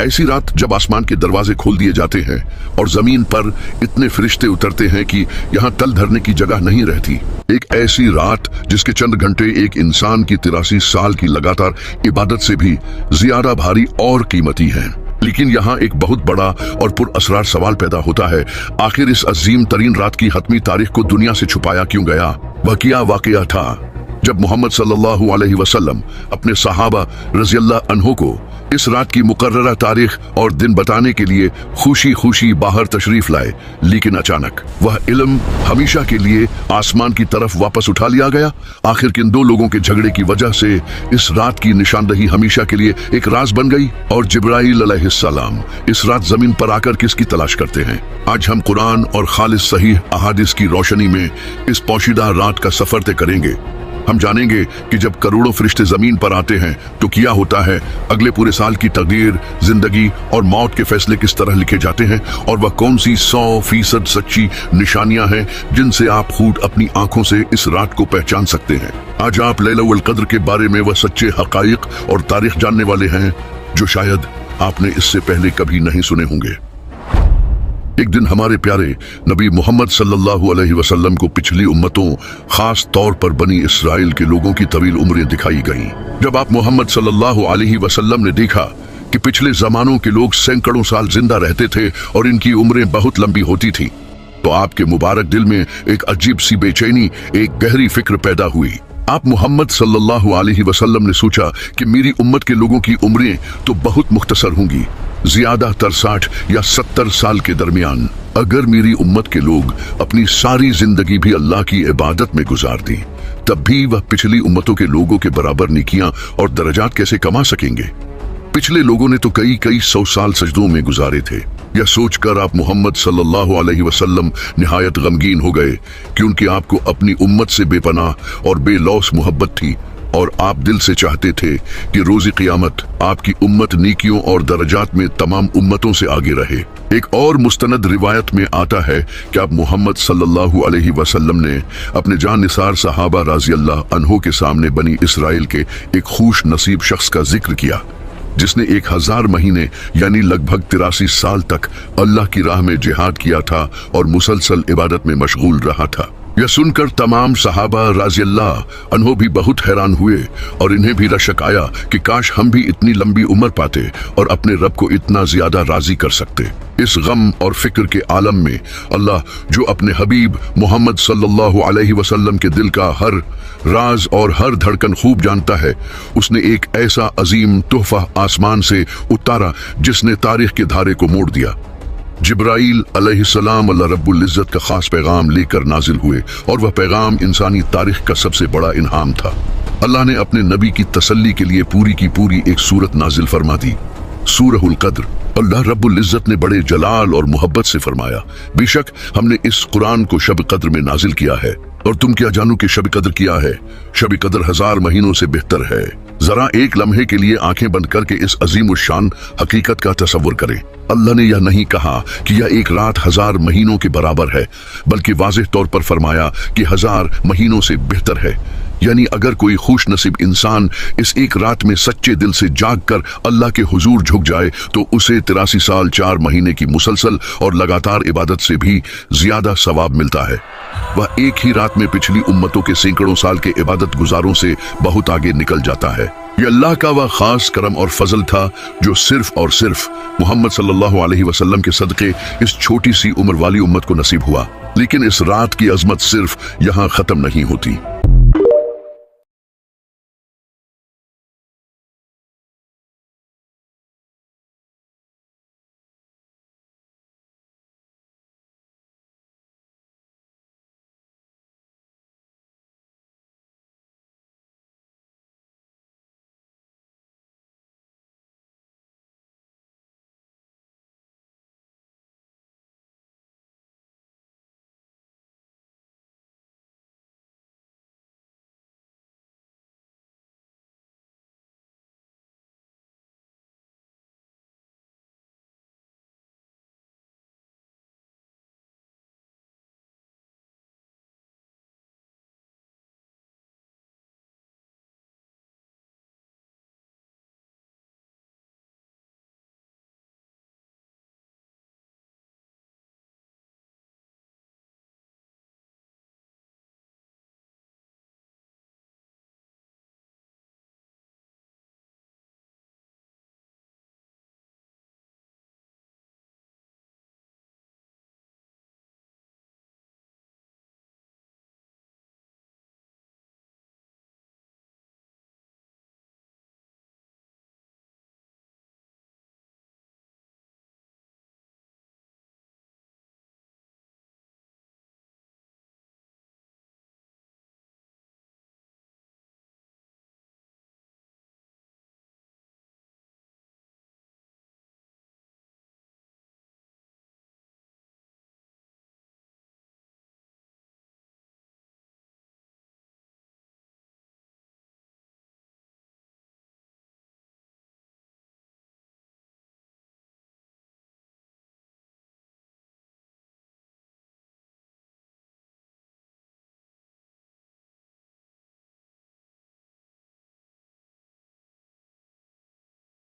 ऐसी रात जब आसमान के दरवाजे खोल दिए जाते हैं और जमीन पर इतने फरिश्ते उतरते हैं कि यहाँ तल धरने की जगह नहीं रहती। एक ऐसी रात जिसके चंद घंटे एक इंसान की 83 साल की लगातार इबादत से भी ज्यादा भारी और कीमती हैं। लेकिन यहाँ एक बहुत बड़ा और पुरअसरार सवाल पैदा होता है, आखिर इस अजीम तरीन रात की हतमी तारीख को दुनिया से छुपाया क्यों गया? वह क्या वाकया था जब मोहम्मद सल्लल्लाहु अलैहि वसल्लम अपने सहाबा रज़ियल्लाहु अन्हु को इस रात की मुकर्ररा तारीख और दिन बताने के लिए खुशी खुशी बाहर तशरीफ लाए, लेकिन अचानक वह इल्म हमेशा के लिए आसमान की तरफ वापस उठा लिया गया? आखिर किन दो लोगों के झगड़े की वजह से इस रात की निशानदही हमेशा के लिए एक राज बन गई? और जिब्राइल अलैहिस्सलाम इस रात जमीन पर आकर किसकी तलाश करते हैं? आज हम कुरान और खालिस सही अहादिस की रोशनी में इस पोशीदा रात का सफर तय करेंगे। हम जानेंगे कि जब करोड़ों फरिश्ते जमीन पर आते हैं तो क्या होता है, अगले पूरे साल की तकदीर, जिंदगी और मौत के फैसले किस तरह लिखे जाते हैं, और वह कौन सी 100% सच्ची निशानियां हैं जिनसे आप खुद अपनी आंखों से इस रात को पहचान सकते हैं। आज आप लैलतुल क़द्र के बारे में वह सच्चे हक़ाइक़ और तारीख जानने वाले हैं जो शायद आपने इससे पहले कभी नहीं सुने होंगे। एक दिन हमारे प्यारे नबी मोहम्मद सल्लल्लाहु अलैहि वसल्लम को पिछली उम्मतों, खास तौर पर बनी इसराइल के लोगों की तवील उम्रें दिखाई गईं। जब आप मोहम्मद सल्लल्लाहु अलैहि वसल्लम ने देखा कि पिछले जमानों के लोग सैकड़ों साल जिंदा रहते थे और इनकी उम्रें बहुत लंबी होती थी, तो आपके मुबारक दिल में एक अजीब सी बेचैनी, एक गहरी फिक्र पैदा हुई। आप मोहम्मद सल्लल्लाहु अलैहि वसल्लम ने सोचा कि मेरी उम्मत के लोगों की उम्रें तो बहुत मुख्तसर होंगी, ज्यादातर 60 या 70 साल के दरमियान। अगर मेरी उम्मत के लोग अपनी सारी जिंदगी भी अल्लाह की इबादत में गुजार दी, तब भी वह पिछली उम्मतों के लोगों के बराबर नेकियां और दर्जात कैसे कमा सकेंगे? पिछले लोगों ने तो कई 100 साल सजदों में गुजारे थे। यह सोचकर आप मोहम्मद सल्लल्लाहु अलैहि वसल्लम निहायत गमगीन हो गए, क्योंकि आपको अपनी उम्मत से बेपनाह और बेलौस मोहब्बत थी और आप दिल से चाहते थे कि रोज़े क़यामत आपकी उम्मत नेकियों और दर्जात में तमाम उम्मतों से आगे रहे। एक और मुस्तनद रिवायत में आता है कि आप मोहम्मद सल्लल्लाहु अलैहि वसल्लम ने अपने जान निसार सहाबा रज़ियल्लाहु अन्हु के सामने बनी इसराइल के एक खुश नसीब शख्स का जिक्र किया, जिसने 1000 महीने यानी लगभग 83 साल तक अल्लाह की राह में जिहाद किया था और मुसलसल इबादत में मशगूल रहा था। यह सुनकर तमाम सहाबा रज़ियल्लाहु अन्हु भी बहुत हैरान हुए और इन्हें भी रशक आया कि काश हम भी इतनी लंबी उम्र पाते और अपने रब को इतना ज्यादा राजी कर सकते। इस गम और फिक्र के आलम में अल्लाह, जो अपने हबीब मोहम्मद सल्लल्लाहु अलैहि वसल्लम के दिल का हर राज और हर धड़कन खूब जानता है, उसने एक ऐसा अजीम तोहफा आसमान से उतारा जिसने तारीख के धारे को मोड़ दिया। जिब्राइल अलैहिस्सलाम अल्लाह रब्बुल इज़्ज़त का खास पैगाम लेकर नाजिल हुए और वह पैगाम इंसानी तारीख का सबसे बड़ा इनाम था। अल्लाह ने अपने नबी की तसल्ली के लिए पूरी की पूरी एक सूरत नाजिल फरमा दी, सूरहुल क़द्र। अल्लाह रब्बुल इज़्ज़त ने बड़े जलाल और मोहब्बत से फरमाया, बेशक हमने इस कुरान को शब क़द्र में नाजिल किया है, और तुम क्या जानो कि शब क़द्र क्या है? शब क़द्र 1000 महीनों से बेहतर है। जरा एक लम्हे के लिए आंखें बंद करके इस अजीम शान हकीकत का तसव्वुर करें। अल्लाह ने यह नहीं कहा कि यह एक रात 1000 महीनों के बराबर है, बल्कि वाज़ेह तौर पर फरमाया कि 1000 महीनों से बेहतर है। यानी अगर कोई खुश नसीब इंसान इस एक रात में सच्चे दिल से जाग कर अल्लाह के हुजूर झुक जाए, तो उसे 83 साल 4 महीने की मुसलसल और लगातार इबादत से भी ज्यादा सवाब मिलता है। वह एक ही रात में पिछली उम्मतों के सैकड़ों साल के इबादत गुजारों से बहुत आगे निकल जाता है। यह अल्लाह का वह खास करम और फजल था जो सिर्फ और सिर्फ मोहम्मद सल्लल्लाहु अलैहि वसल्लम के सदक़े इस छोटी सी उम्र वाली उम्मत को नसीब हुआ। लेकिन इस रात की अजमत सिर्फ यहाँ खत्म नहीं होती।